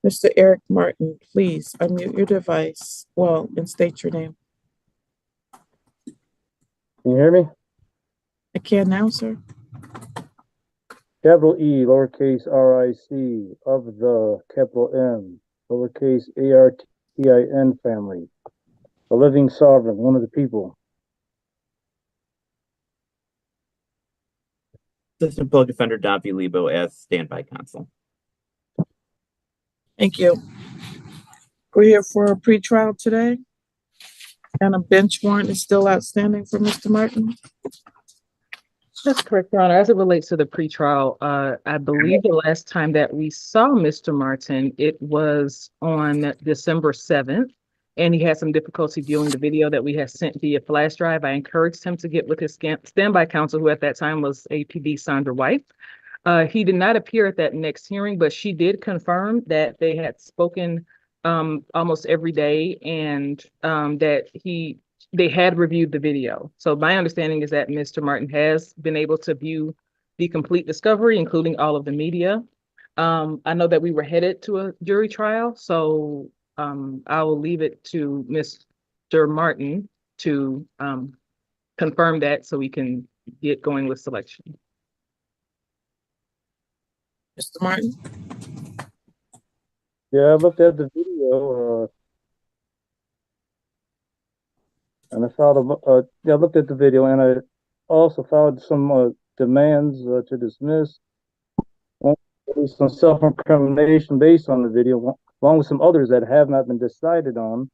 Mr. Eric Martin, please unmute your device, and state your name. Can you hear me? I can now, sir. Capital E, lowercase R-I-C, of the capital M, lowercase A-R-T-I-N family, a living sovereign, one of the people. Assistant Public Defender Don V. Lebo as standby counsel. Thank you. We're here for a pretrial today, and a bench warrant is still outstanding for Mr. Martin. That's correct, Your Honor. As it relates to the pretrial, I believe the last time that we saw Mr. Martin, it was on December 7th, and he had some difficulty viewing the video that we had sent via flash drive. I encouraged him to get with his standby counsel, who at that time was APD Sandra White. He did not appear at that next hearing, but she did confirm that they had spoken almost every day, and that they had reviewed the video. So my understanding is that Mr. Martin has been able to view the complete discovery, including all of the media. I know that we were headed to a jury trial, so I will leave it to Mr. Martin to confirm that so we can get going with selection. Mr. Martin? Yeah, I looked at the video, and I looked at the video, and I also filed some demands to dismiss, based on self-incrimination based on the video, along with some others that have not been decided on,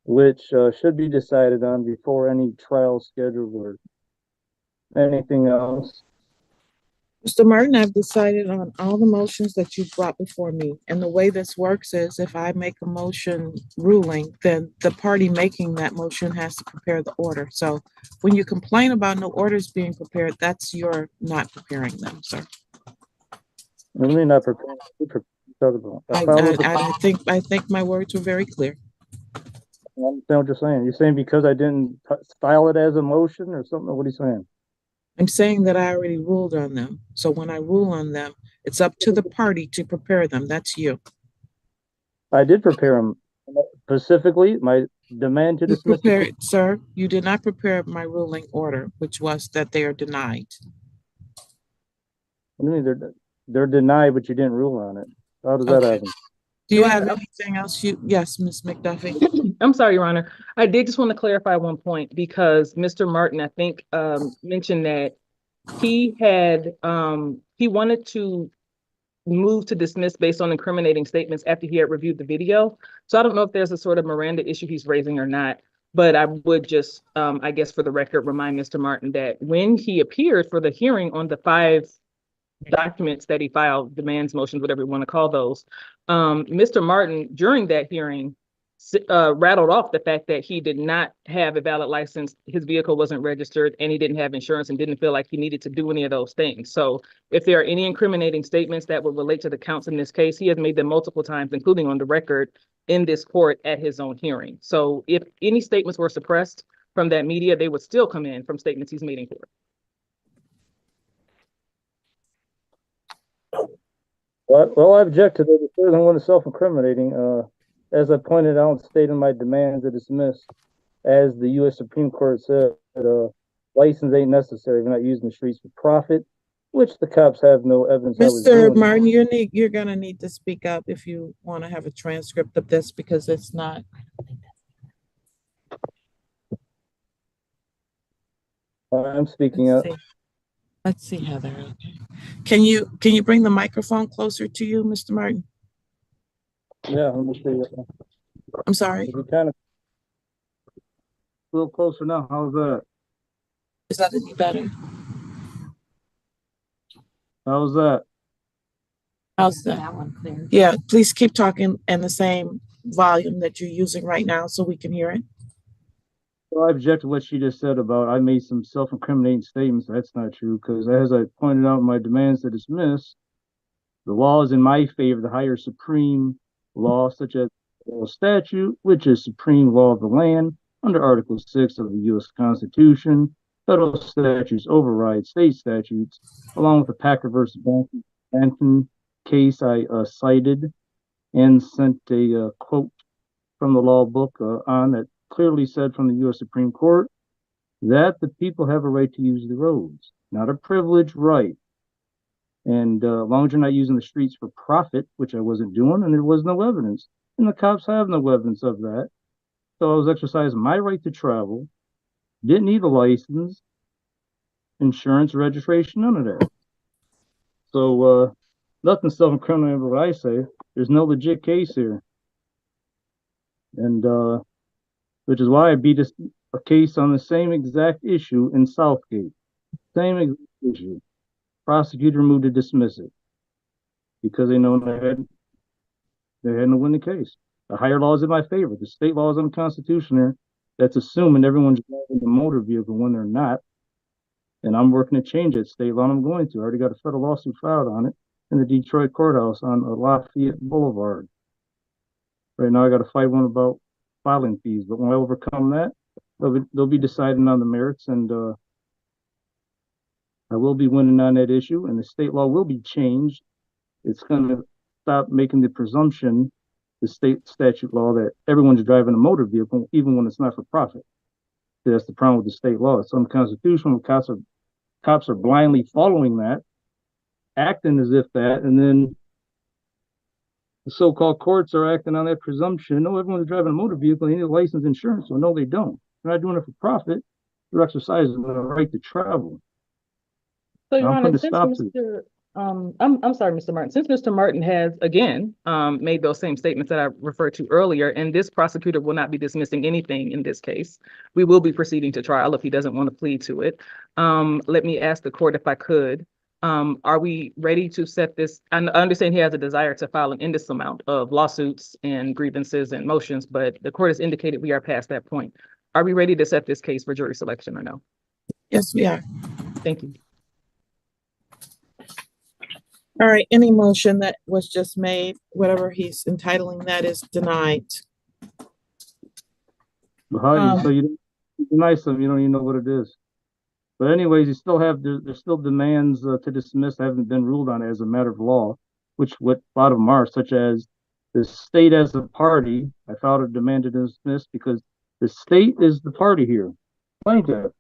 which should be decided on before any trial schedule or anything else. Mr. Martin, I've decided on all the motions that you brought before me. And the way this works is if I make a motion ruling, then the party making that motion has to prepare the order. So when you complain about no orders being prepared, that's your not preparing them, sir. What do you mean not preparing? I think my words were very clear. I understand what you're saying. You're saying because I didn't style it as a motion or something? What are you saying? I'm saying that I already ruled on them. So when I rule on them, it's up to the party to prepare them. That's you. I did prepare them. Specifically, my demand to dismiss. Sir, you did not prepare my ruling order, which was that they are denied. What do you mean they're denied, but you didn't rule on it? How does that happen? Do you have anything else? Yes, Ms. McDuffie. I'm sorry, Your Honor. I did just want to clarify one point because Mr. Martin, I think, mentioned that he wanted to move to dismiss based on incriminating statements after he had reviewed the video. So I don't know if there's a sort of Miranda issue he's raising or not, but I would just, I guess for the record, remind Mr. Martin that when he appeared for the hearing on the 5 documents that he filed, demands, motions, whatever you want to call those, Mr. Martin, during that hearing, rattled off the fact that he did not have a valid license, his vehicle wasn't registered, and he didn't have insurance and didn't feel like he needed to do any of those things. So if there are any incriminating statements that would relate to the counts in this case, he has made them multiple times, including on the record in this court at his own hearing. So if any statements were suppressed from that media, they would still come in from statements he's made in court. Well, I object to the third one is self-incriminating. As I pointed out and stated in my demand to dismiss, as the U.S. Supreme Court said, license ain't necessary. We're not using the streets for profit, which the cops have no evidence. Mr. Martin, you're going to need to speak up if you want to have a transcript of this because it's not. I'm speaking up. Let's see, Heather. Okay. Can you bring the microphone closer to you, Mr. Martin? Yeah, let me see. I'm sorry. Kind of a little closer now. How's that? Is that any better? How's that? How's that? That one clear. Yeah, please keep talking in the same volume that you're using right now so we can hear it. Well, I object to what she just said about I made some self-incriminating statements. That's not true because as I pointed out in my demands to dismiss, the law is in my favor, the higher supreme law, such as the statute, which is supreme law of the land under Article 6 of the U.S. Constitution. Federal statutes override state statutes, along with the Packer versus Banton case, I cited and sent a quote from the law book on that clearly said from the U.S. Supreme Court that the people have a right to use the roads, not a privilege, right. And as long as you're not using the streets for profit, which I wasn't doing, and there was no evidence, and the cops have no evidence of that. So I was exercising my right to travel, didn't need a license, insurance, registration, none of that. So nothing self-incriminating about what I say. There's no legit case here. And which is why I beat a case on the same exact issue in Southgate. Same exact issue. Prosecutor moved to dismiss it because they know they had to win the case. The higher law is in my favor. The state law is unconstitutional. That's assuming everyone's driving a motor vehicle when they're not. And I'm working to change it. State law, and I'm going to. I already got a federal lawsuit filed on it in the Detroit courthouse on Lafayette Boulevard. Right now, I got to fight one about filing fees. But when I overcome that, they'll be deciding on the merits, and I will be winning on that issue, and the state law will be changed. It's going to stop making the presumption, the state statute law, that everyone's driving a motor vehicle, even when it's not for profit. That's the problem with the state law. It's unconstitutional. Cops are blindly following that, acting as if that, and then the so-called courts are acting on that presumption. No, everyone's driving a motor vehicle. They need a license, insurance. Well, no, they don't. They're not doing it for profit. They're exercising the right to travel. So, Your I'm Honor, putting a since stop to it. Mr. I'm sorry, Mr. Martin. Since Mr. Martin has again made those same statements that I referred to earlier, and this prosecutor will not be dismissing anything in this case, we will be proceeding to trial if he doesn't want to plead to it. Let me ask the court if I could. Are we ready to set this? I understand he has a desire to file an endless amount of lawsuits and grievances and motions, but the court has indicated we are past that point. Are we ready to set this case for jury selection or no? Yes, we are. Thank you. All right, any motion that was just made, whatever he's entitling that, is denied. So you deny something, you don't even know what it is. But anyways, you still have, there's still demands to dismiss that haven't been ruled on as a matter of law, which what a lot of them are, such as the state as a party. I filed a demand to dismiss because the state is the party here. Plaintiff.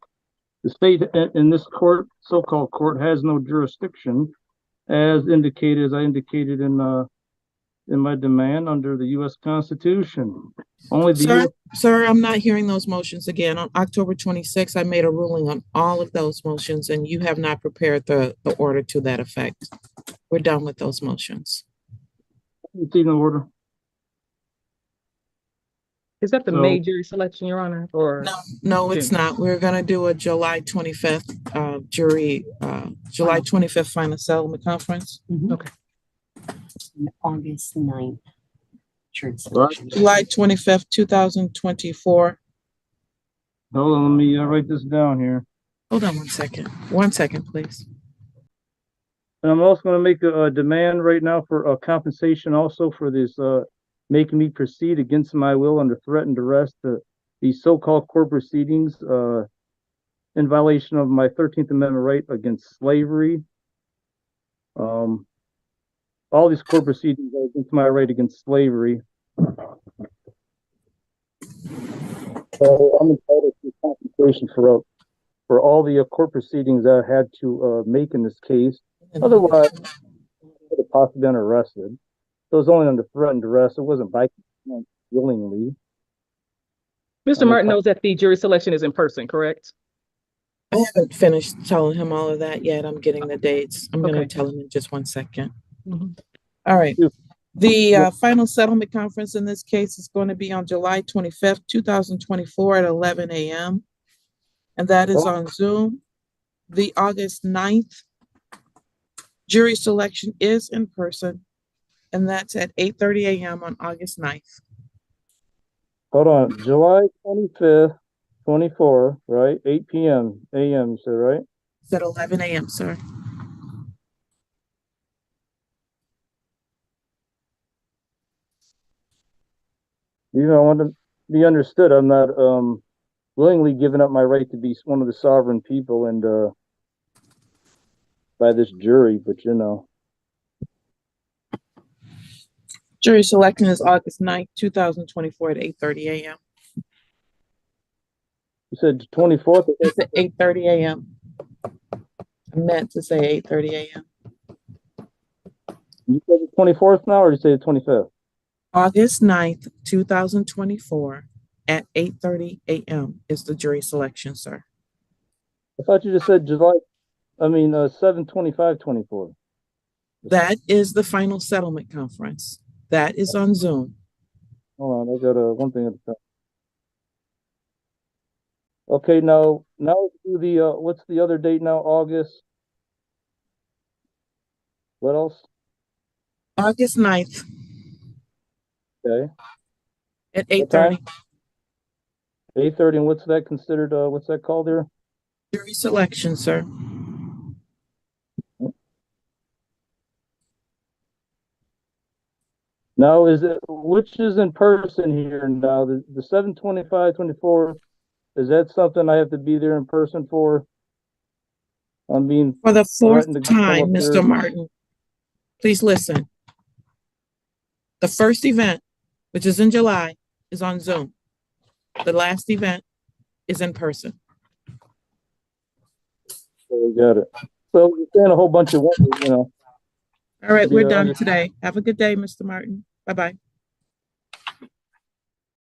The state in this court, so-called court, has no jurisdiction, as I indicated in my demand under the U.S. Constitution. Only the Sir, I'm not hearing those motions again. On October 26th, I made a ruling on all of those motions, and you have not prepared the order to that effect. We're done with those motions. It's in order. Is that the May jury selection, Your Honor? Or no, it's not. We're going to do a July 25th July 25th final settlement conference. Okay. August 9th. Selection. July 25th, 2024. Hold on, let me write this down here. Hold on 1 second. 1 second, please. And I'm also going to make a demand right now for compensation also for this making me proceed against my will under threat and duress to these so-called court proceedings in violation of my 13th Amendment right against slavery. All these court proceedings are against my right against slavery. So I'm entitled to compensation for all the court proceedings that I had to make in this case. Otherwise, I would have possibly been arrested. So it was only under threat and duress. It wasn't by consent willingly. Mr. Martin knows that the jury selection is in person, correct? I haven't finished telling him all of that yet. I'm getting the dates. I'm going to tell him in just 1 second. All right. The final settlement conference in this case is going to be on July 25th, 2024 at 11 a.m. And that is on Zoom. The August 9th jury selection is in person, and that's at 8:30 a.m. on August 9th. Hold on. July 25th, 24, right? 8 p.m. a.m. you said, right? It's at 11 a.m., sir. You know, I want to be understood. I'm not willingly giving up my right to be one of the sovereign people and by this jury, but you know. Jury selection is August 9th, 2024 at 8:30 a.m. You said 24th? It's at 8:30 a.m. I meant to say 8:30 a.m. You said the 24th now, or did you say the 25th? August 9th, 2024 at 8:30 a.m. is the jury selection, sir. I thought you just said 7/25/24. That is the final settlement conference. That is on Zoom. Hold on, I got one thing at a time. Okay, now let's do the what's the other date now? August. What else? August 9th Okay. at What time? 8:30. 8:30, and what's that considered? What's that called there? Jury selection, sir. Now, which is in person here now? The 7/25/24, is that something I have to be there in person for? I'm being For the fourth threatened to come time, up Mr. there. Martin, please listen. The first event, which is in July, is on Zoom. The last event is in person. So we got it. So you're saying a whole bunch of, All right, we're Yeah, done today. Have a good day, Mr. Martin. Bye-bye.